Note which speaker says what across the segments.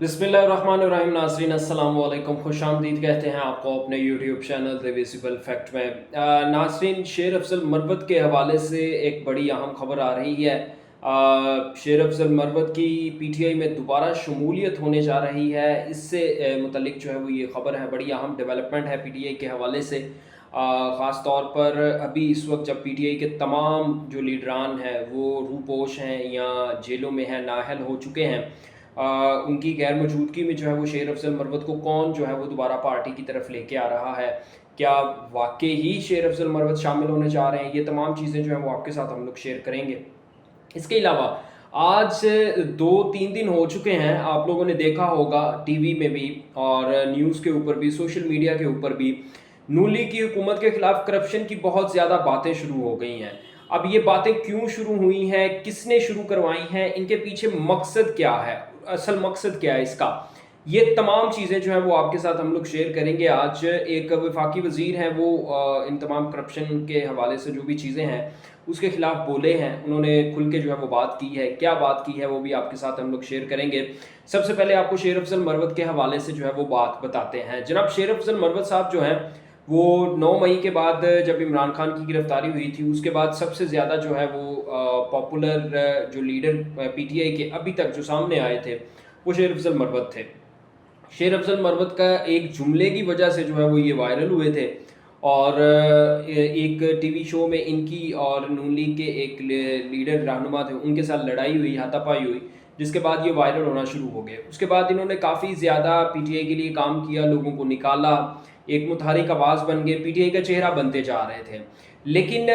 Speaker 1: बिस्मिल्लाहिर्रहमानिर्रहीम। नाज़रीन अस्सलाम वालेकुम, खुश आमदीद कहते हैं आपको अपने YouTube channel the visible fact में। नाज़रीन, शेर अफजल मरवत के हवाले से एक बड़ी अहम खबर आ रही है। शेर अफजल मरवत की पीटीआई में दोबारा शमूलियत होने जा रही है। इससे मुतल्लिक जो है वो ये खबर है, बड़ी अहम डेवलपमेंट है पीटीआई के हवाले से। ख़ास तौर पर अभी इस वक्त जब पीटीआई के तमाम जो लीडरान हैं वो रूपोश हैं या जेलों में हैं, नाअहल हो चुके हैं, उनकी गैर मौजूदगी में जो है वो शेर अफजल मरवत को कौन जो है वो दोबारा पार्टी की तरफ लेके आ रहा है, क्या वाकई ही शेर अफजल मरवत शामिल होने जा रहे हैं, ये तमाम चीज़ें जो हैं वो आपके साथ हम लोग शेयर करेंगे। इसके अलावा आज 2-3 दिन हो चुके हैं, आप लोगों ने देखा होगा टीवी में भी और न्यूज़ के ऊपर भी, सोशल मीडिया के ऊपर भी, नून लीग की हुकूमत के खिलाफ करप्शन की बहुत ज़्यादा बातें शुरू हो गई हैं। अब ये बातें क्यों शुरू हुई हैं, किसने शुरू करवाई हैं, इनके पीछे मकसद क्या है, असल मकसद क्या है इसका, ये तमाम चीज़ें जो हैं वो आपके साथ हम लोग शेयर करेंगे आज। एक वफाकी वज़ीर हैं, वो इन तमाम करप्शन के हवाले से जो भी चीज़ें हैं उसके ख़िलाफ़ बोले हैं, उन्होंने खुल के जो है वो बात की है। क्या बात की है वो भी आपके साथ हम लोग शेयर करेंगे। सबसे पहले आपको शेर अफजल मरवत के हवाले से जो है वो बात बताते हैं। जनाब शेर अफजल मरवत साहब जो हैं वो 9 मई के बाद जब इमरान खान की गिरफ्तारी हुई थी, उसके बाद सबसे ज़्यादा जो है वो पॉपुलर जो लीडर पीटीआई के अभी तक जो सामने आए थे वो शेर अफजल मरवत थे। शेर अफजल मरवत का एक जुमले की वजह से जो है वो ये वायरल हुए थे और एक टीवी शो में इनकी और नून लीग के एक लीडर रहनुमा थे, उनके साथ लड़ाई हुई, हाथापाई हुई, जिसके बाद ये वायरल होना शुरू हो गए। उसके बाद इन्होंने काफ़ी ज़्यादा पीटीआई के लिए काम किया, लोगों को निकाला, एक मुतहरिक आवाज़ बन गए, पीटीआई का चेहरा बनते जा रहे थे। लेकिन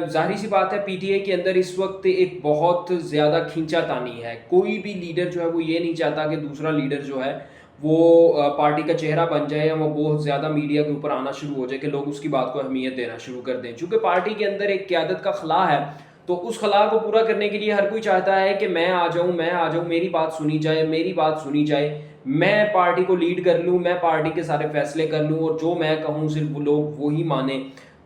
Speaker 1: ज़ाहिर सी बात है पीटीआई के अंदर इस वक्त एक बहुत ज़्यादा खींचातानी है। कोई भी लीडर जो है वो ये नहीं चाहता कि दूसरा लीडर जो है वो पार्टी का चेहरा बन जाए या वो बहुत ज़्यादा मीडिया के ऊपर आना शुरू हो जाए कि लोग उसकी बात को अहमियत देना शुरू कर दें। चूँकि पार्टी के अंदर एक क़यादत का खला है, तो उस खला को पूरा करने के लिए हर कोई चाहता है कि मैं आ जाऊँ, मेरी बात सुनी जाए, मेरी बात सुनी जाए, मैं पार्टी को लीड कर लूँ, मैं पार्टी के सारे फैसले कर लूँ और जो मैं कहूँ सिर्फ वो लोग वही माने।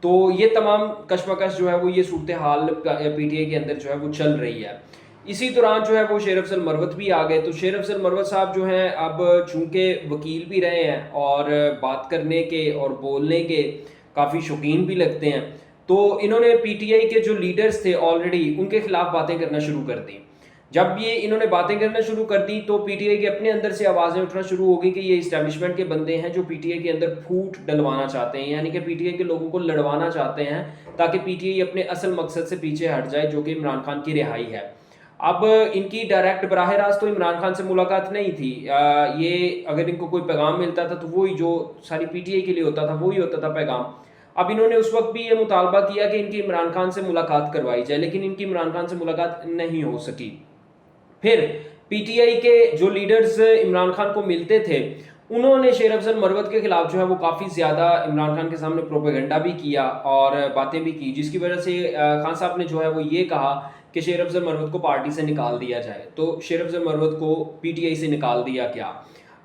Speaker 1: तो ये तमाम कशमकश जो है वो ये सूरत हाल पीटीआई के अंदर जो है वो चल रही है। इसी दौरान जो है वो शेर अफजल मरवत भी आ गए। तो शेर अफजल मरवत साहब जो हैं अब चूँकि वकील भी रहे हैं और बात करने के और बोलने के काफ़ी शौकीन भी लगते हैं, तो इन्होंने पीटीआई के जो लीडर्स थे ऑलरेडी उनके खिलाफ बातें करना शुरू कर दी। जब ये इन्होंने बातें करना शुरू कर दी तो पीटीआई के अपने अंदर से आवाज़ें उठना शुरू हो गई कि ये इस्टेब्लिशमेंट के बंदे हैं जो पीटीआई के अंदर फूट डलवाना चाहते हैं, यानी कि पीटीआई के लोगों को लड़वाना चाहते हैं ताकि पीटीआई अपने असल मकसद से पीछे हट जाए, जो कि इमरान खान की रिहाई है। अब इनकी डायरेक्ट बराह रास्त तो इमरान खान से मुलाकात नहीं थी। ये अगर इनको कोई पैगाम मिलता था तो वही जो सारी पीटीआई के लिए होता था वही होता था पैगाम। अब इन्होंने उस वक्त भी ये मुतालबा किया कि इनकी इमरान खान से मुलाकात करवाई जाए, लेकिन इनकी इमरान खान से मुलाकात नहीं हो सकी। फिर पीटीआई के जो लीडर्स इमरान खान को मिलते थे उन्होंने शेर अफजल मरवत के खिलाफ जो है वो काफ़ी ज़्यादा इमरान खान के सामने प्रोपेगेंडा भी किया और बातें भी की, जिसकी वजह से खान साहब ने जो है वो ये कहा कि शेर अफजल मरवत को पार्टी से निकाल दिया जाए। तो शेर अफजल मरवत को पीटीआई से निकाल दिया गया।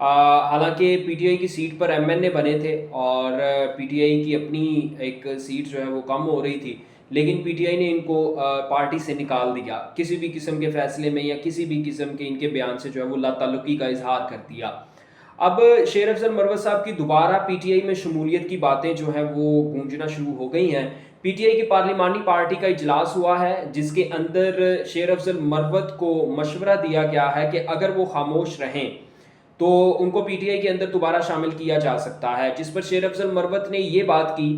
Speaker 1: हालांकि पीटीआई की सीट पर एमएनए बने थे और पीटीआई की अपनी एक सीट जो है वो कम हो रही थी, लेकिन पीटीआई ने इनको पार्टी से निकाल दिया। किसी भी किस्म के फैसले में या किसी भी किस्म के इनके बयान से जो है वो लाताल्लुकी का इजहार कर दिया। अब शेर अफजल मरवत साहब की दोबारा पीटीआई में शमूलियत की बातें जो हैं वो गूंजना शुरू हो गई हैं। पीटीआई की पार्लिमानी पार्टी का इजलास हुआ है जिसके अंदर शेर अफजल मरवत को मशवरा दिया गया है कि अगर वो खामोश रहें तो उनको पीटीआई के अंदर दोबारा शामिल किया जा सकता है, जिस पर शेर अफजल मरवत ने ये बात की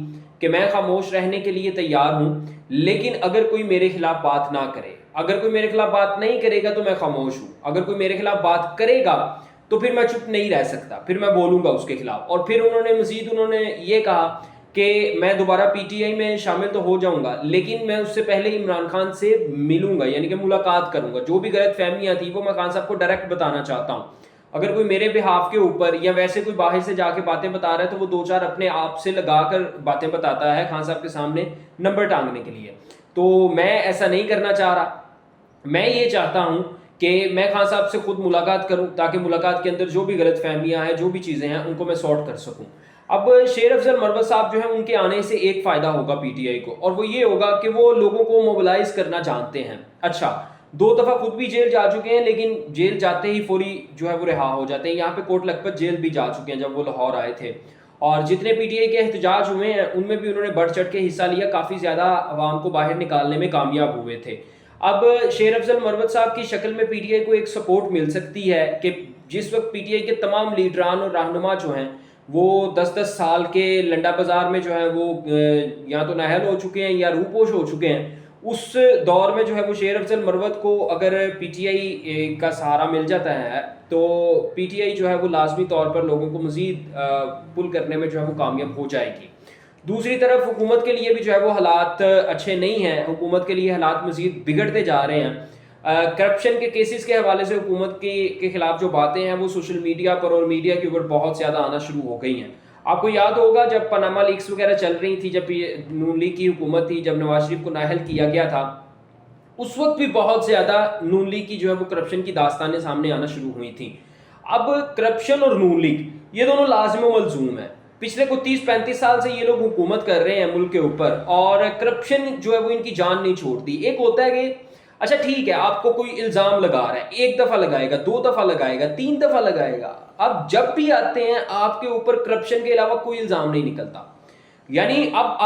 Speaker 1: कि मैं खामोश रहने के लिए तैयार हूँ, लेकिन अगर कोई मेरे खिलाफ बात ना करे, अगर कोई मेरे खिलाफ बात नहीं करेगा तो मैं खामोश हूँ, अगर कोई मेरे खिलाफ बात करेगा तो फिर मैं चुप नहीं रह सकता, फिर मैं बोलूँगा उसके खिलाफ। और फिर उन्होंने ये कहा कि मैं दोबारा पीटीआई में शामिल तो हो जाऊंगा, लेकिन मैं उससे पहले इमरान खान से मिलूंगा, यानी कि मुलाकात करूंगा। जो भी गलत फहमियाँ थी वो मैं खान साहब को डायरेक्ट बताना चाहता हूँ। अगर कोई मेरे बिहाफ के ऊपर या वैसे कोई बाहर से जाके बातें बता रहा है तो वो 2-4 अपने आप से लगाकर बातें बताता है खान साहब के सामने नंबर टांगने के लिए। तो मैं ऐसा नहीं करना चाह रहा। मैं ये चाहता हूँ कि मैं खान साहब से खुद मुलाकात करूँ ताकि मुलाकात के अंदर जो भी गलत फहमियाँ हैं, जो भी चीज़ें हैं, उनको मैं सॉर्ट कर सकूँ। अब शेर अफजल मरवत साहब जो है उनके आने से एक फ़ायदा होगा पीटीआई को, और वो ये होगा कि वो लोगों को मोबिलाइज करना जानते हैं। अच्छा, 2 दफ़ा खुद भी जेल जा चुके हैं, लेकिन जेल जाते ही फौरी जो है वो रिहा हो जाते हैं। यहाँ पे कोट लखपत जेल भी जा चुके हैं जब वो लाहौर आए थे। और जितने पीटीआई के एहतजाज हुए हैं उनमें भी उन्होंने बढ़ चढ़ के हिस्सा लिया, काफ़ी ज़्यादा अवाम को बाहर निकालने में कामयाब हुए थे। अब शेर अफजल मरवत साहब की शक्ल में पीटीआई को एक सपोर्ट मिल सकती है कि जिस वक्त पीटीआई के तमाम लीडरान और रहनुमा जो हैं वो 10-10 साल के लंडा बाजार में जो है वो या तो नाहल हो चुके हैं या रूपोश हो चुके हैं, उस दौर में जो है वो शेर अफजल मरवत को अगर पीटीआई का सहारा मिल जाता है तो पीटीआई जो है वो लाजमी तौर पर लोगों को मज़ीद पुल करने में जो है वो कामयाब हो जाएगी। दूसरी तरफ हुकूमत के लिए भी जो है वो हालात अच्छे नहीं हैं, हुकूमत के लिए हालात मज़ीद बिगड़ते जा रहे हैं। करप्शन के केसेस के हवाले से हुकूमत के खिलाफ जो बातें हैं वो सोशल मीडिया पर और मीडिया के ऊपर बहुत ज़्यादा आना शुरू हो गई हैं। आपको याद होगा जब पनामा लीक्स वगैरह चल रही थी, जब नून लीग की हुकूमत थी, जब नवाज शरीफ को नाअहल किया गया था, उस वक्त भी बहुत ज़्यादा नून लीग की जो है वो करप्शन की दास्तानें सामने आना शुरू हुई थी। अब करप्शन और नून लीग ये दोनों लाज़िम व मलज़ूम है। पिछले को 30-35 साल से ये लोग हुकूमत कर रहे हैं मुल्क के ऊपर, और करप्शन जो है वो इनकी जान नहीं छोड़ती। एक होता है कि अच्छा ठीक है, आपको कोई इल्ज़ाम लगा रहा है, 1 दफ़ा लगाएगा, 2 दफ़ा लगाएगा, 3 दफ़ा लगाएगा, अब जब भी आते हैं आपके ऊपर करप्शन के अलावा कोई इल्ज़ाम नहीं निकलता। यानी अब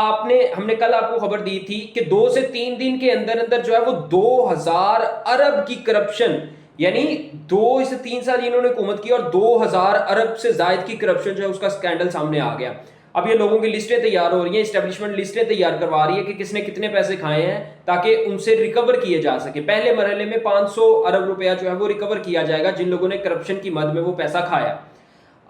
Speaker 1: हमने कल आपको खबर दी थी कि 2 से 3 दिन के अंदर अंदर जो है वो 2000 अरब की करप्शन, यानी 2 से 3 साल इन्होंने हुकूमत की और 2000 अरब से जायद की करप्शन जो है उसका स्कैंडल सामने आ गया। अब ये लोगों की लिस्टें तैयार हो रही हैं, एस्टेब्लिशमेंट लिस्टें तैयार करवा रही है कि किसने कितने पैसे खाए हैं ताकि उनसे रिकवर किए जा सके। पहले मरहले में 500 अरब रुपया जो है वो रिकवर किया जाएगा जिन लोगों ने करप्शन की मद में वो पैसा खाया।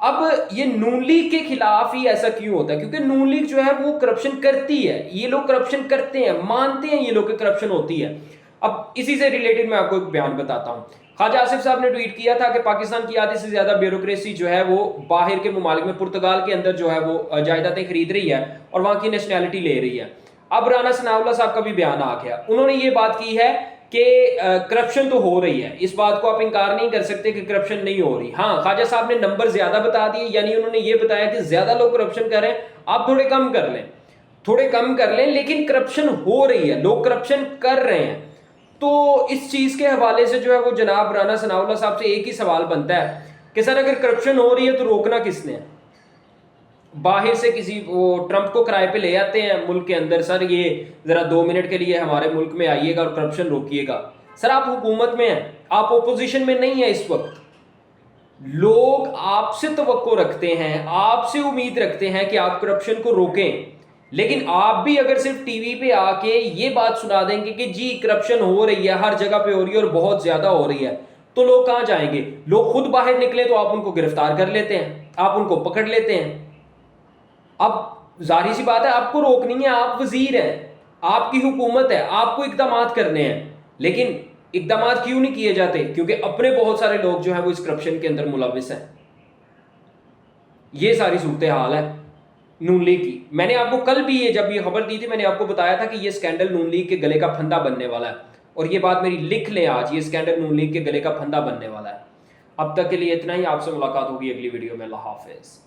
Speaker 1: अब ये नून लीग के खिलाफ ही ऐसा क्यों होता है? क्योंकि नून लीग जो है वो करप्शन करती है, ये लोग करप्शन करते हैं, मानते हैं ये लोग कि करप्शन होती है। अब इसी से रिलेटेड मैं आपको एक बयान बताता हूँ। ख्वाजा आसिफ साहब ने ट्वीट किया था कि पाकिस्तान की आधे से ज्यादा ब्यूरोक्रेसी जो है वो बाहर के ममालिक में, पुर्तगाल के अंदर जो है वो जायदादें खरीद रही है और वहां की नेशनैलिटी ले रही है। अब राना सनाउल्लाह साहब का भी बयान आ गया, उन्होंने ये बात की है कि करप्शन तो हो रही है, इस बात को आप इनकार नहीं कर सकते कि करप्शन नहीं हो रही। हाँ, ख्वाजा साहब ने नंबर ज्यादा बता दिए, यानी उन्होंने ये बताया कि ज्यादा लोग करप्शन कर रहे हैं, आप थोड़े कम कर लें, थोड़े कम कर लें, लेकिन करप्शन हो रही है, लोग करप्शन कर रहे हैं। तो इस चीज के हवाले से जो है वो जनाब राना सनाउल्लाह साहब से एक ही सवाल बनता है कि सर अगर करप्शन हो रही है तो रोकना किसने है? बाहर से किसी वो ट्रंप को किराए पे ले आते हैं मुल्क के अंदर, सर ये जरा 2 मिनट के लिए हमारे मुल्क में आइएगा और करप्शन रोकिएगा। सर आप हुकूमत में हैं, आप ओपोजिशन में नहीं है इस वक्त। लोग आपसे तवक्को रखते हैं, आपसे उम्मीद रखते हैं कि आप करप्शन को रोकें, लेकिन आप भी अगर सिर्फ टीवी पे आके ये बात सुना देंगे कि जी करप्शन हो रही है, हर जगह पे हो रही है और बहुत ज्यादा हो रही है, तो लोग कहां जाएंगे? लोग खुद बाहर निकले तो आप उनको गिरफ्तार कर लेते हैं, आप उनको पकड़ लेते हैं। अब जाहिर सी बात है आपको रोकनी है, आप वजीर हैं, आपकी हुकूमत है, आपको इकदामात करने हैं, लेकिन इकदामात क्यों नहीं किए जाते? क्योंकि अपने बहुत सारे लोग जो है वो इस करप्शन के अंदर मुलविस हैं। ये सारी सूरत हाल है नून लीग की। मैंने आपको कल भी जब ये खबर दी थी, मैंने आपको बताया था कि ये स्कैंडल नून लीग के गले का फंदा बनने वाला है, और ये बात मेरी लिख लें आज, ये स्कैंडल नून लीग के गले का फंदा बनने वाला है। अब तक के लिए इतना ही, आपसे मुलाकात होगी अगली वीडियो में। अल्लाह हाफिज।